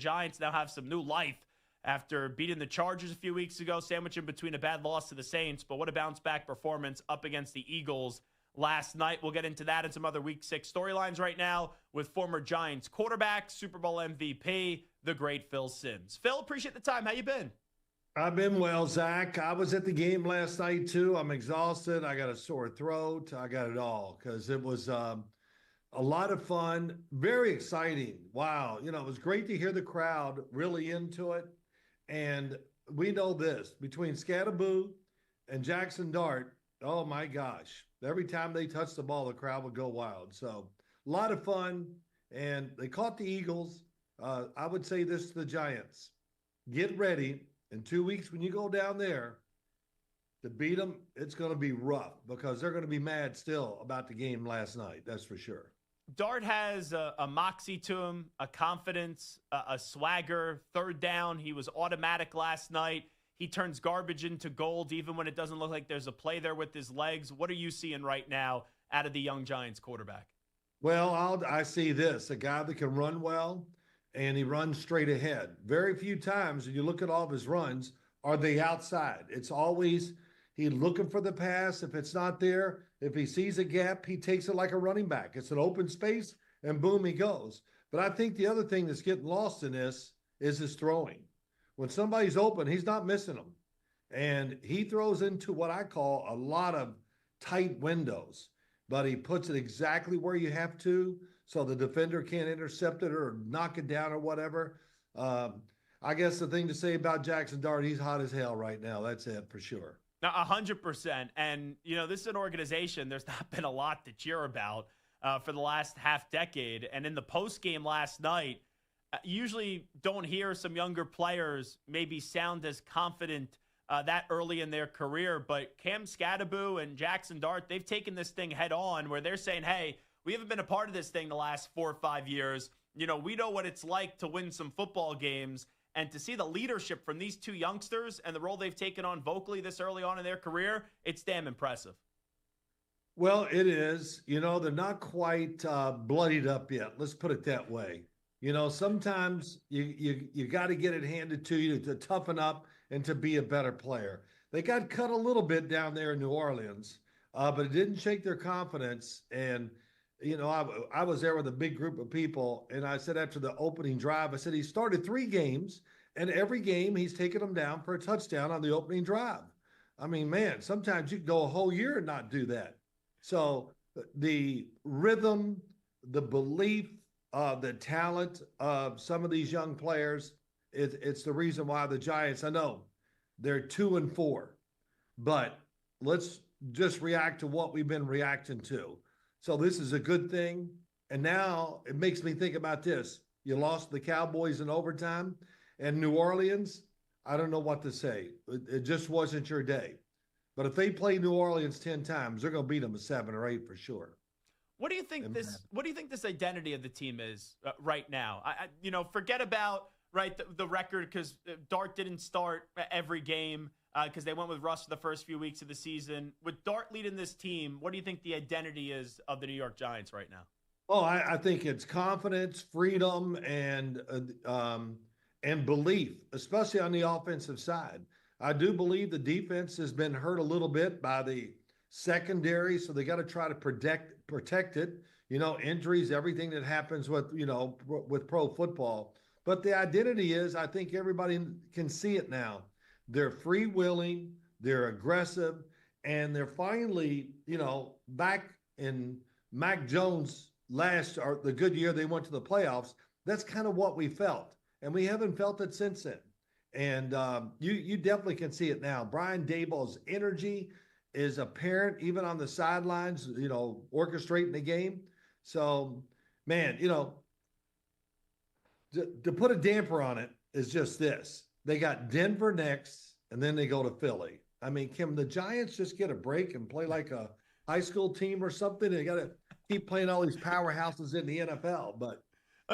Giants now have some new life after beating the Chargers a few weeks ago, sandwiched in between a bad loss to the Saints. But what a bounce-back performance up against the Eagles last night. We'll get into that and some other Week 6 storylines right now with former Giants quarterback, Super Bowl MVP, the great Phil Simms. Phil, appreciate the time. How you been? I've been well, Zach. I was at the game last night, too. I'm exhausted. I got a sore throat. I got it all because it was a lot of fun, very exciting. Wow. It was great to hear the crowd really into it. And we know this, between Scatterboo and Jaxson Dart, oh, my gosh. Every time they touched the ball, the crowd would go wild. So a lot of fun. And they caught the Eagles. I would say this to the Giants. Get ready. In 2 weeks, when you go down there to beat them, it's going to be rough because they're going to be mad still about the game last night. That's for sure. Dart has a moxie to him, a confidence, a swagger. Third down, he was automatic last night. He turns garbage into gold even when it doesn't look like there's a play there with his legs. What are you seeing right now out of the young Giants quarterback? Well, I see this, a guy that can run well, and he runs straight ahead. Very few times, when you look at all of his runs, are they outside. It's always he's looking for the pass. If it's not there, if he sees a gap, he takes it like a running back. It's an open space, and boom, he goes. But I think the other thing that's getting lost in this is his throwing. When somebody's open, he's not missing them. And he throws into what I call a lot of tight windows, but he puts it exactly where you have to, so the defender can't intercept it or knock it down or whatever. I guess the thing to say about Jaxson Dart, he's hot as hell right now. That's it for sure. Now, 100%. And, this is an organization, there's not been a lot to cheer about for the last half decade. And in the post game last night, usually don't hear some younger players maybe sound as confident that early in their career. But Cam Scatterboo and Jaxson Dart, they've taken this thing head on where they're saying, hey, we haven't been a part of this thing the last 4 or 5 years. We know what it's like to win some football games, and to see the leadership from these two youngsters and the role they've taken on vocally this early on in their career, it's damn impressive. Well, it is. They're not quite bloodied up yet. Let's put it that way. Sometimes you got to get it handed to you to toughen up and to be a better player. They got cut a little bit down there in New Orleans, but it didn't shake their confidence. And I was there with a big group of people, and I said after the opening drive, I said he started 3 games, and every game he's taken them down for a touchdown on the opening drive. I mean, man, sometimes you can go a whole year and not do that. So the rhythm, the belief, the talent of some of these young players, it's the reason why the Giants, I know they're 2-4, but let's just react to what we've been reacting to. So this is a good thing. And now it makes me think about this. You lost the Cowboys in overtime, and New Orleans, I don't know what to say. It just wasn't your day. But if they play New Orleans 10 times, they're going to beat them 7 or 8 for sure. What do you think this identity of the team is right now? Forget about the record, because Dart didn't start every game because they went with Russ for the first few weeks of the season. With Dart leading this team, what do you think the identity is of the New York Giants right now? Oh, I think it's confidence, freedom, and belief, especially on the offensive side. I do believe the defense has been hurt a little bit by the secondary, so they got to try to protect it. Injuries, everything that happens with pro football. But the identity is, I think everybody can see it now. They're freewheeling, they're aggressive, and they're finally, back in Mac Jones the good year they went to the playoffs. That's kind of what we felt, and we haven't felt it since then. And you definitely can see it now. Brian Daboll's energy is apparent even on the sidelines, orchestrating the game. So, man, to put a damper on it is just this. They got Denver next, and then they go to Philly. I mean, can the Giants just get a break and play like a high school team or something? They got to keep playing all these powerhouses in the NFL. But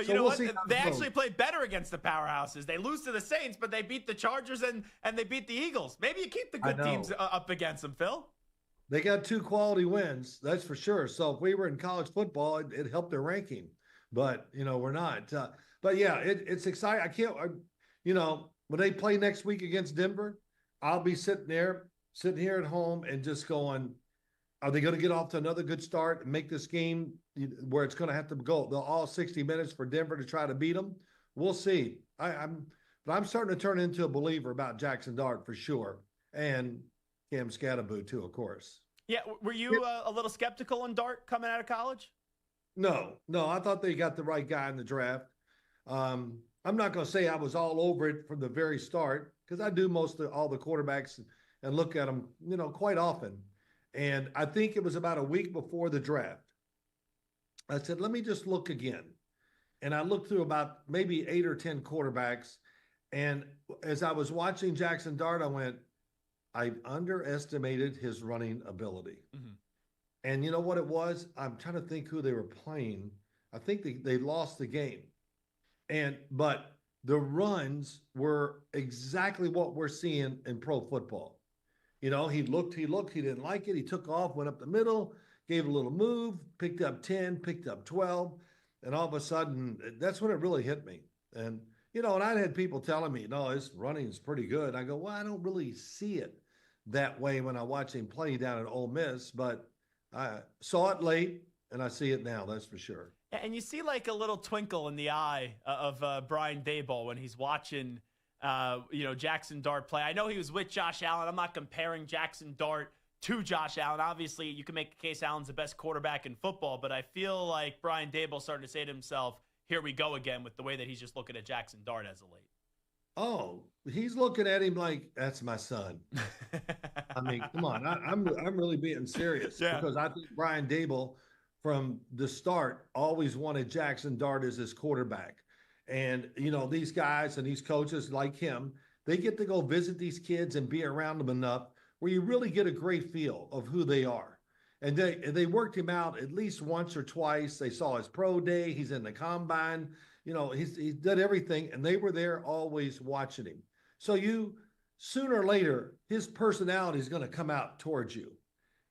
you know what? They actually played better against the powerhouses. They lose to the Saints, but they beat the Chargers and they beat the Eagles. Maybe you keep the good teams up against them, Phil. They got 2 quality wins, that's for sure. So if we were in college football, it helped their ranking. But, we're not. But yeah, it's exciting. When they play next week against Denver, I'll be sitting here at home and just going, are they going to get off to another good start and make this game where it's going to have to go the all 60 minutes for Denver to try to beat them? We'll see. But I'm starting to turn into a believer about Jaxson Dart for sure, and Cam Scatterbo too, of course. Yeah, were you a little skeptical on Dart coming out of college? No, I thought they got the right guy in the draft. I'm not going to say I was all over it from the very start because I do all the quarterbacks and look at them, quite often. And I think it was about a week before the draft. I said, let me just look again. And I looked through about maybe 8 or 10 quarterbacks. And as I was watching Jaxson Dart, I went, I underestimated his running ability. Mm-hmm. And you know what it was? I'm trying to think who they were playing. I think they lost the game. But the runs were exactly what we're seeing in pro football. He looked, he didn't like it. He took off, went up the middle, gave a little move, picked up 10, picked up 12. And all of a sudden, that's when it really hit me. And, and I had people telling me, no, his running is pretty good. I go, well, I don't really see it that way when I watch him play down at Ole Miss, but I saw it late and I see it now. That's for sure. And you see like a little twinkle in the eye of Brian Daboll when he's watching, Jaxson Dart play. I know he was with Josh Allen. I'm not comparing Jaxson Dart to Josh Allen. Obviously, you can make a case Allen's the best quarterback in football, but I feel like Brian Daboll starting to say to himself, here we go again with the way that he's just looking at Jaxson Dart as of late. Oh, he's looking at him like, that's my son. I mean, come on. I'm really being serious because I think Brian Daboll from the start always wanted Jaxson Dart as his quarterback. And, these guys and these coaches like him, they get to go visit these kids and be around them enough where you really get a great feel of who they are. And they worked him out at least once or twice. They saw his pro day. He's in the combine. He did everything, and they were there always watching him. So sooner or later, his personality is going to come out towards you.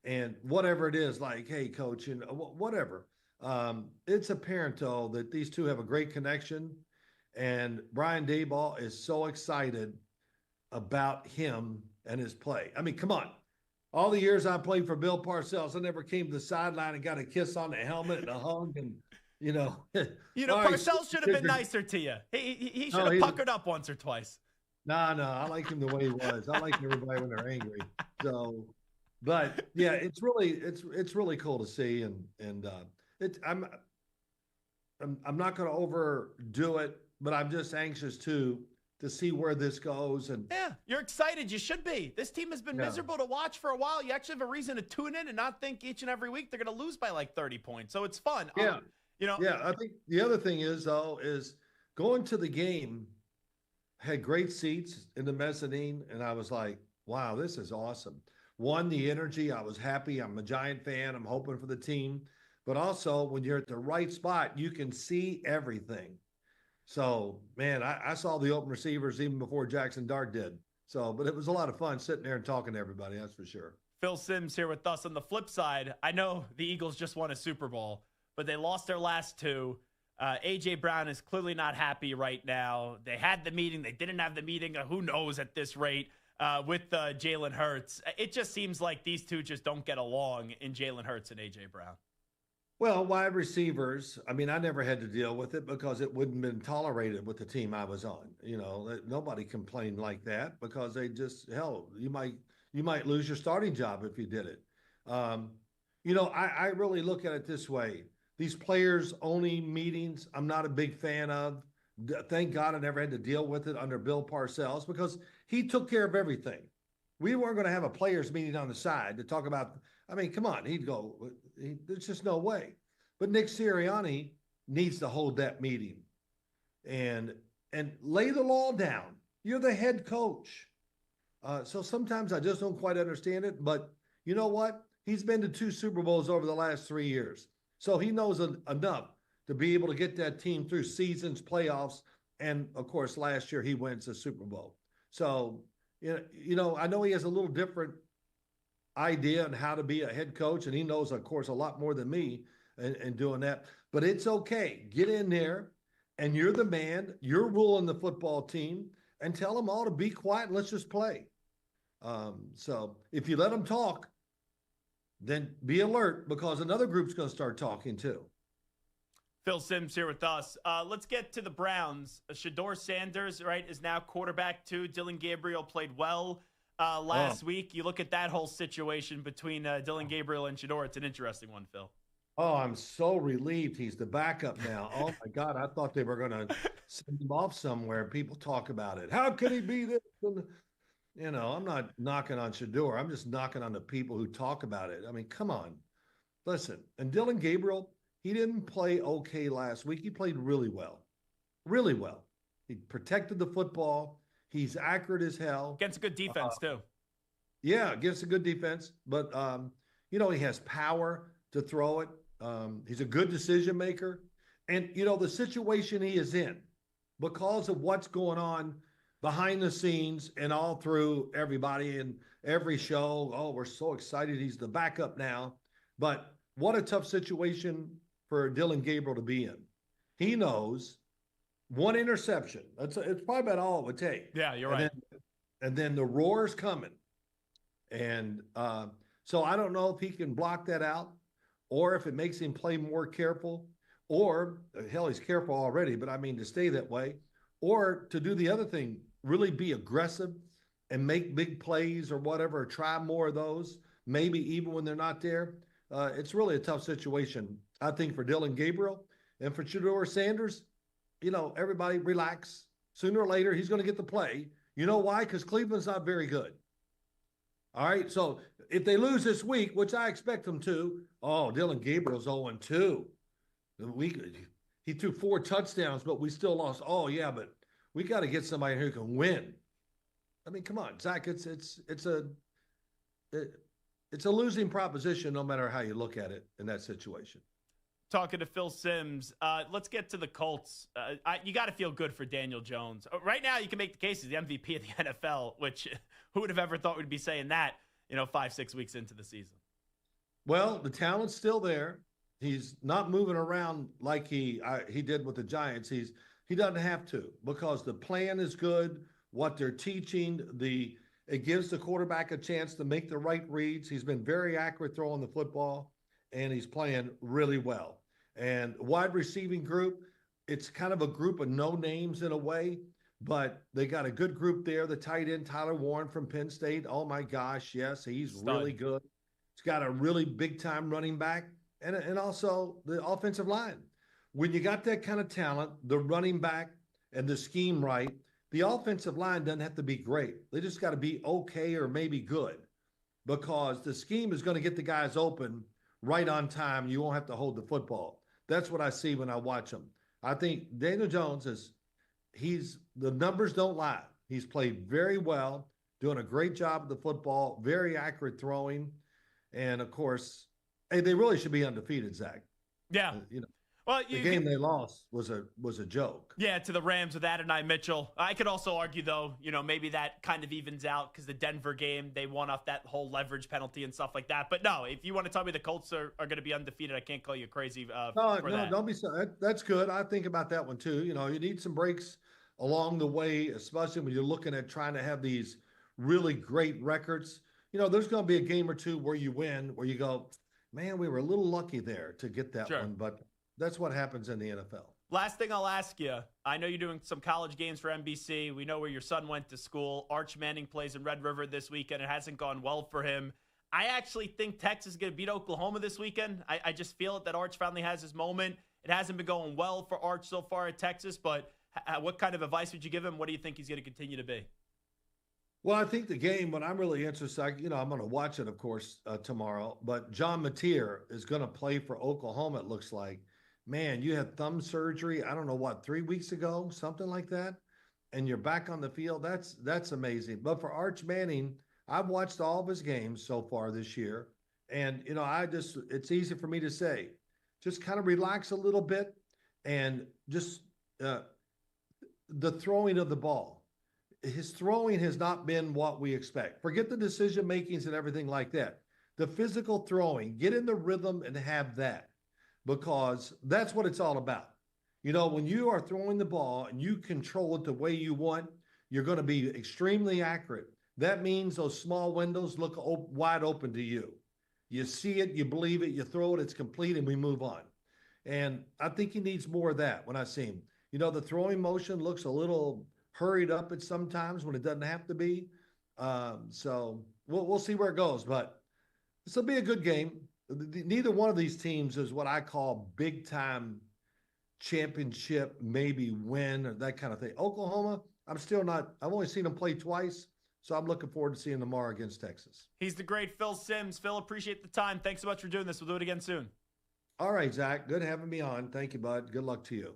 And whatever it is, like, hey, coach, whatever. It's apparent, though, that these two have a great connection. And Brian Daboll is so excited about him and his play. I mean, come on. All the years I played for Bill Parcells, I never came to the sideline and got a kiss on the helmet and a hug and, Parcells should have been nicer to you. He should have puckered up once or twice. No, I like him the way he was. I like everybody when they're angry. So, but yeah, it's really cool to see, and I'm not going to overdo it, but I'm just anxious to see where this goes. And yeah, you're excited. You should be. This team has been miserable to watch for a while. You actually have a reason to tune in and not think each and every week they're going to lose by like 30 points. So it's fun. Yeah. Yeah, I think the other thing is going to the game, had great seats in the mezzanine, and I was like, wow, this is awesome. One, the energy, I was happy. I'm a Giant fan. I'm hoping for the team. But also, when you're at the right spot, you can see everything. So, man, I saw the open receivers even before Jaxson Dart did. So, but it was a lot of fun sitting there and talking to everybody, that's for sure. Phil Simms here with us. On the flip side, I know the Eagles just won a Super Bowl, but they lost their last two. A.J. Brown is clearly not happy right now. They had the meeting. They didn't have the meeting. Who knows at this rate with Jalen Hurts. It just seems like these two just don't get along in Jalen Hurts and A.J. Brown. Well, wide receivers, I mean, I never had to deal with it because it wouldn't have been tolerated with the team I was on. Nobody complained like that because they just, you might lose your starting job if you did it. I really look at it this way. These players-only meetings, I'm not a big fan of. Thank God I never had to deal with it under Bill Parcells because he took care of everything. We weren't going to have a players meeting on the side to talk about, I mean, come on, there's just no way. But Nick Sirianni needs to hold that meeting and lay the law down. You're the head coach. So sometimes I just don't quite understand it, but you know what? He's been to 2 Super Bowls over the last 3 years. So he knows enough to be able to get that team through seasons, playoffs, and, of course, last year he wins the Super Bowl. So, I know he has a little different idea on how to be a head coach, and he knows, of course, a lot more than me in doing that. But it's okay. Get in there and you're the man, you're ruling the football team, and tell them all to be quiet and let's just play. So if you let them talk, then be alert because another group's going to start talking too. Phil Simms here with us. Let's get to the Browns. Shedeur Sanders, right, is now quarterback too. Dylan Gabriel played well last week. You look at that whole situation between Dylan Gabriel and Shedeur. It's an interesting one, Phil. Oh, I'm so relieved he's the backup now. Oh, my God. I thought they were going to send him off somewhere. People talk about it. How could he be this? You know, I'm not knocking on Shedeur. I'm just knocking on the people who talk about it. I mean, come on. Listen, and Dylan Gabriel, he didn't play okay last week. He played really well. Really well. He protected the football. He's accurate as hell. Against a good defense, too. Yeah, against a good defense. But, you know, he has power to throw it. He's a good decision maker. And, you know, the situation he is in, because of what's going on behind the scenes and all through everybody and every show, oh, we're so excited he's the backup now. But what a tough situation for Dylan Gabriel to be in. He knows one interception. It's probably about all it would take. Yeah, you're right. And then the roar's coming. And so I don't know if he can block that out or if it makes him play more careful or, hell, he's careful already, but I mean to stay that way, or to do the other thing, really be aggressive and make big plays or whatever, try more of those, maybe even when they're not there. It's really a tough situation, I think, for Dylan Gabriel. And for Shedeur Sanders, you know, everybody relax. Sooner or later, he's going to get the play. You know why? Because Cleveland's not very good. All right, so if they lose this week, which I expect them to, Dylan Gabriel's 0-2. He threw 4 touchdowns, but we still lost. Oh, yeah, but we got to get somebody who can win. I mean, come on, Zach, it's a losing proposition no matter how you look at it in that situation. Talking to Phil Simms, let's get to the Colts. You got to feel good for Daniel Jones. Right now, you can make the case he's the MVP of the NFL, which who would have ever thought we'd be saying that, 5-6 weeks into the season? Well, the talent's still there. He's not moving around like he did with the Giants. He doesn't have to because the plan is good. What they're teaching, it gives the quarterback a chance to make the right reads. He's been very accurate throwing the football, and he's playing really well. And wide receiving group, it's kind of a group of no names in a way, but they got a good group there. The tight end, Tyler Warren from Penn State. Oh, my gosh, yes, he's really good. He's got a really big-time running back and also the offensive line. When you got that kind of talent, the running back and the scheme right, the offensive line doesn't have to be great. They just got to be okay or maybe good because the scheme is going to get the guys open right on time. You won't have to hold the football. That's what I see when I watch him. I think Daniel Jones the numbers don't lie. He's played very well, doing a great job with the football, very accurate throwing. And of course, hey, they really should be undefeated, Zach. Yeah. Well, the game they lost was a joke. Yeah, to the Rams with Adonai Mitchell. I could also argue, though, maybe that kind of evens out because the Denver game, they won off that whole leverage penalty and stuff like that. But no, if you want to tell me the Colts are going to be undefeated, I can't call you crazy for that. Don't be so. That's good. I think about that one, too. You need some breaks along the way, especially when you're looking at trying to have these really great records. There's going to be a game or two where you win, where you go, man, we were a little lucky there to get that one. But that's what happens in the NFL. Last thing I'll ask you. I know you're doing some college games for NBC. We know where your son went to school. Arch Manning plays in Red River this weekend. It hasn't gone well for him. I actually think Texas is going to beat Oklahoma this weekend. I just feel it that Arch finally has his moment. It hasn't been going well for Arch so far at Texas, but what kind of advice would you give him? What do you think he's going to continue to be? Well, I think the game, what I'm really interested, I'm going to watch it, of course, tomorrow. But John Mateer is going to play for Oklahoma, it looks like. Man, you had thumb surgery, I don't know 3 weeks ago, something like that, and you're back on the field. That's amazing. But for Arch Manning, I've watched all of his games so far this year, and it's easy for me to say, just kind of relax a little bit, and just the throwing of the ball. His throwing has not been what we expect. Forget the decision makings and everything like that. The physical throwing, get in the rhythm and have that. Because that's what it's all about. You know, when you are throwing the ball and you control it the way you want, you're going to be extremely accurate. That means those small windows look wide open to you. You see it, you believe it, you throw it, it's complete, and we move on. And I think he needs more of that when I see him. You know, the throwing motion looks a little hurried up at sometimes when it doesn't have to be. So we'll see where it goes, but this will be a good game. Neither one of these teams is what I call big time championship, maybe win or that kind of thing. Oklahoma, I'm still not, I've only seen them play twice. So I'm looking forward to seeing them tomorrow against Texas. He's the great Phil Simms. Phil, appreciate the time. Thanks so much for doing this. We'll do it again soon. All right, Zach. Good having me on. Thank you, bud. Good luck to you.